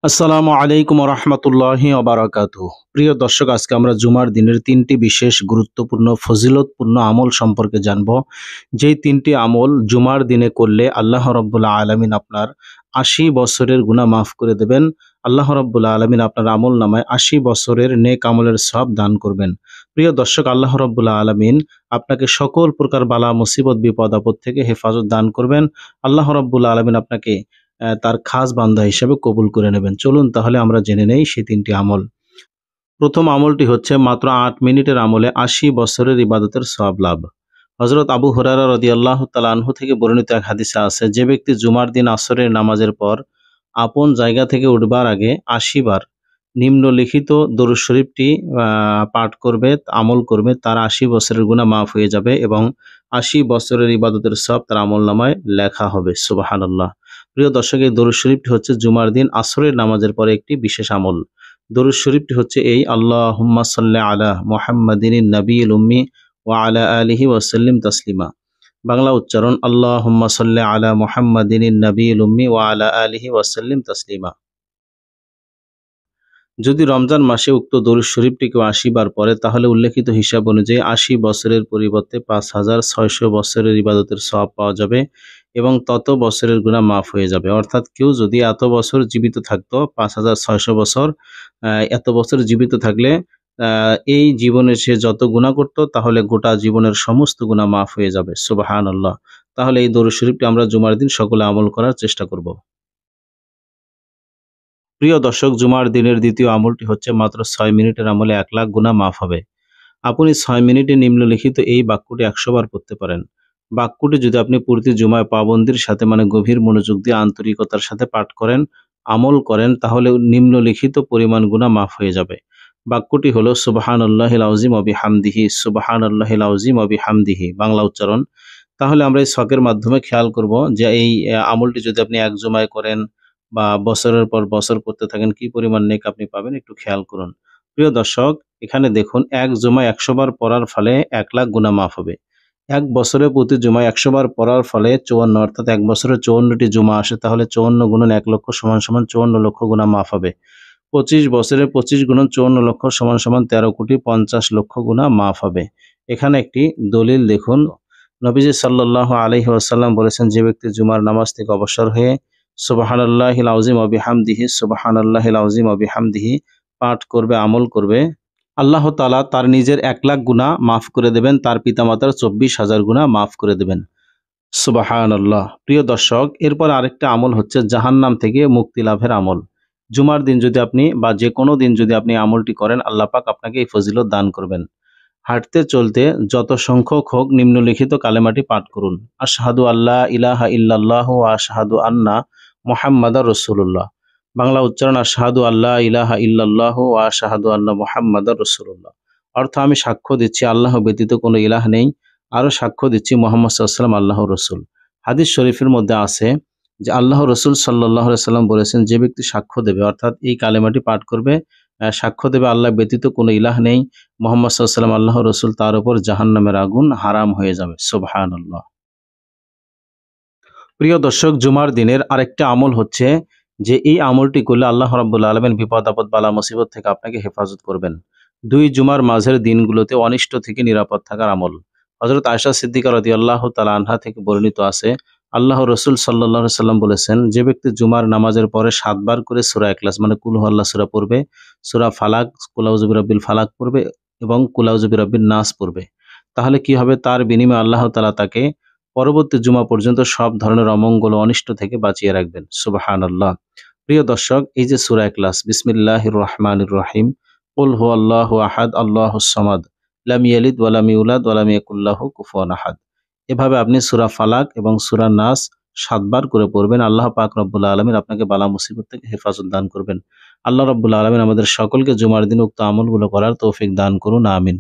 আসসালামু আলাইকুম রহমতুল্লাহি ওবারাকাতুহু। প্রিয় দর্শক, আজকে আমরা জুমার দিনের তিনটি বিশেষ গুরুত্বপূর্ণ ফজিলতপূর্ণ আমল সম্পর্কে জানব। যেই তিনটি আমল জুমার দিনে করলে আল্লাহ রাব্বুল আলামিন আপনার ৮০ বছরের গুনাহ মাফ করে দেবেন। আল্লাহ রাব্বুল আলামিন আপনার আমল নামায় ৮০ বছরের নেক আমলের সওয়াব দান করবেন। প্রিয় দর্শক, আল্লাহ রাব্বুল আলামিন আপনাকে সকল প্রকার বালা মুসিবত বিপদ আপদ থেকে হেফাজত দান করবেন। আল্লাহ রাব্বুল আলামিন আপনাকে তার খাস বান্দা হিসেবে কবুল করে নেবেন। চলুন তাহলে আমরা জেনে নেই সেই তিনটি আমল। প্রথম আমলটি হচ্ছে মাত্র ৮ মিনিটের আমলে ৮০ বছরের ইবাদতের সওয়াব লাভ। হযরত আবু হুরায়রা রাদিয়াল্লাহু তাআলা আনহু থেকে বর্ণিত এক হাদিসে আছে, যে ব্যক্তি জুমার দিন আসরের নামাজের পর আপন জায়গা থেকে উঠবার আগে ৮০ বার নিম্নলিখিত দরুদ শরীফটি পাঠ করবে, আমল করবে, তার ৮০ বছরের গুনাহ মাফ হয়ে যাবে এবং ৮০ বছরের ইবাদতের সওয়াব তার আমলনামায় লেখা হবে। সুবহানাল্লাহ। প্রিয় দর্শক, এই দরুদ শরীফটি হচ্ছে জুমার দিন আসরের নামাজের পরে একটি বিশেষ আমল। দরুদ শরীফটি হচ্ছে এই: আল্লাহুম্মা সাল্লি আলা মুহাম্মাদিনিন নাবিয়্যিল উম্মি ওয়া আলা আলিহি ওয়া সাল্লিম তাসলিমা। বাংলা উচ্চারণ: আল্লাহুম্মা সাল্লি আলা মুহাম্মাদিনিন নাবিয়্যিল উম্মি ওয়া আলা আলিহি ওয়া সাল্লিম তাসলিমা। যদি রমজান মাসে উক্ত দরুদ শরীফটি কেউ ৮০ বার পড়ে, তাহলে উল্লেখিত হিসাব অনুযায়ী ৮০ বছরের পরিবর্তে ৫,৬০০ বছরের ইবাদতের সওয়াব পাওয়া যাবে এবং তত বছরের গুনাহ মাফ হয়ে যাবে। অর্থাৎ কেউ যদি এত বছর জীবিত থাকতো, ৫,৬০০ বছর, এত বছর জীবিত থাকলে এই জীবনে সে যত গুনাহ করত, তাহলে গোটা জীবনের সমস্ত গুনাহ মাফ হয়ে যাবে। সুবহানাল্লাহ। তাহলে এই দরুদ শরীফটি আমরা জুমার দিন সকলে আমল করার চেষ্টা করব। প্রিয় দর্শক, জুমার দিনের দ্বিতীয় আমলটি হচ্ছে মাত্র ৬ মিনিটের আমলে ১,০০,০০০ গুনাহ মাফ হবে। আপনি ৬ মিনিটে নিম্নলিখিত এই বাক্যটি ১০০ বার পড়তে পারেন। বাক্যটি যদি আপনি প্রতি জুমায় পাবন্দির সাথে, মানে গভীর মনোযোগ দিয়ে আন্তরিকতার সাথে পাঠ করেন, আমল করেন, তাহলে নিম্নলিখিত পরিমাণ গুনাহ মাফ হয়ে যাবে। বাক্যটি হলো সুবহানাল্লাহিল আযীম ওয়া বিহামদিহি, সুবহানাল্লাহিল আযীম ওয়া বিহামদিহি। বাংলা উচ্চারণ: তাহলে আমরা এই ছকের মাধ্যমে খেয়াল করব যে এই আমলটি যদি আপনি এক জুমায় করেন বা বছরের পর বছর করতে থাকেন, কি পরিমাণ নেক আপনি পাবেন একটু খেয়াল করুন। প্রিয় দর্শক, এখানে দেখুন, এক জুমায় ১০০ বার পড়ার ফলে ১,০০,০০০ গুনাহ মাফ হবে। এক বছরে প্রতি জুমায় ১০০ বার পড়ার ফলে ৫৪, অর্থাৎ এক বছরে ৫৪টি জুমা আসে, তাহলে ৫৪ গুণন ১,০০,০০০ সমান সমান ৫৪ লক্ষ গুনাহ মাফ হবে। ২৫ বছরে ২৫ গুণন ৫৪ লক্ষ সমান সমান ১৩,৫০,০০,০০০ গুনাহ মাফ হবে। এখানে একটি দলিল দেখুন। নবীজি সাল্লাল্লাহু আলাইহি ওয়াসাল্লাম বলেছেন, যে ব্যক্তি জুমার নামাজ থেকে অবসর হয়ে সুবহানাল্লাহিল আযীম ওয়া বিহামদিহি, সুবহানাল্লাহিল আযীম ওয়া বিহামদিহি পাঠ করবে, আমল করবে, আল্লাহ তাআলা তার নিজের ১,০০,০০০ গুনাহ মাফ করে দেবেন, তার পিতামাতার ২৪,০০০ গুনাহ মাফ করে দেবেন। সুবহানাল্লাহ। প্রিয় দর্শক, এরপর আরেকটা আমল হচ্ছে জাহান্নাম থেকে মুক্তি লাভের আমল। জুমার দিন যদি আপনি বা যে কোনো দিন যদি আপনি আমলটি করেন, আল্লাহ পাক আপনাকে এই ফজিলত দান করবেন। হাঁটতে চলতে যত সংখ্যক হোক নিম্নলিখিত কালেমাটি পাঠ করুন: আশহাদু আল্লা ইলাহা ইল্লাল্লাহু ওয়া আশহাদু আন্না মুহাম্মাদার রাসূলুল্লাহ। বাংলা উচ্চারণ: আশহাদু আল্লা ইলাহা ইল্লাল্লাহু ওয়া আশহাদু আন্না মুহাম্মাদার রাসূলুল্লাহ। অর্থ: আমি সাক্ষ্য দিচ্ছি আল্লাহ ব্যতীত কোনো ইলাহ নেই, আরও সাক্ষ্য দিচ্ছি মুহাম্মদ সাল্লাল্লাহু আলাইহি ওয়াসাল্লাম আল্লাহর রাসূল। হাদিস শরীফের মধ্যে আছে যে আল্লাহ রাসূল সাল্লাল্লাহু আলাইহি ওয়াসাল্লাম বলেছেন, যে ব্যক্তি সাক্ষ্য দেবে, অর্থাৎ এই কালেমাটি পাঠ করবে, সাক্ষ্য দেবে আল্লাহ ব্যতীত কোনো ইলাহ নেই, মুহাম্মদ সাল্লাল্লাহু আলাইহি ওয়াসাল্লাম আল্লাহর রাসূল, তার উপর জাহান্নামের আগুন হারাম হয়ে যাবে। সুবহানাল্লাহ। প্রিয় দর্শক, জুমার দিনের আরেকটা আমল হচ্ছে যে এই আমলটি করলে আল্লাহ রাব্বুল আলামিন বিপদ আপদ বালা মুসিবত থেকে আপনাকে হেফাজত করবেন। ২ জুমার মাঝের দিনগুলোতে অনিষ্ট থেকে নিরাপদ থাকার আমল। হযরত আয়েশা সিদ্দিকা রাদিয়াল্লাহু তাআলা আনহা থেকে বর্ণিত আছে, আল্লাহর রাসূল সাল্লাল্লাহু আলাইহি ওয়াসাল্লাম বলেছেন, যে ব্যক্তি জুমার নামাজের পরে ৭ বার করে সূরা ইখলাস, মানে কুল হুয়াল্লাহ সূরা পড়বে, সূরা ফালাক, কুল আউযু বিরাব্বিল ফালাক পড়বে এবং কুল আউযু বিরাব্বিন নাস পড়বে, তাহলে কি হবে? তার বিনিময়ে আল্লাহ তাআলা তাকে পরবর্তী জুমা পর্যন্ত সব ধরনের অমঙ্গল ও অনিষ্ট থেকে বাঁচিয়ে রাখবেন। সুবহানাল্লাহ। প্রিয় দর্শক, এই যে সূরা ইখলাস, বিসমিল্লাহির রহমানির রহিম, কুল হুয়াল্লাহু আহাদ আল্লাহুস সামাদ লাম ইয়ালিদ ওয়া লাম ইউলাদ ওয়া লাম ইয়াকুল লাহু কুফুয়ান আহাদ, এভাবে আপনি সূরা ফালাক এবং সূরা নাস ৭ বার করে পড়বেন। আল্লাহ পাক রব্বুল আলামিন আপনাকে বালা মুসিবত থেকে হেফাজত দান করবেন। আল্লাহ রব্বুল আলামিন আমাদের সকলকে জুমার দিন উক্ত আমলগুলো করার তৌফিক দান করুন। আমিন।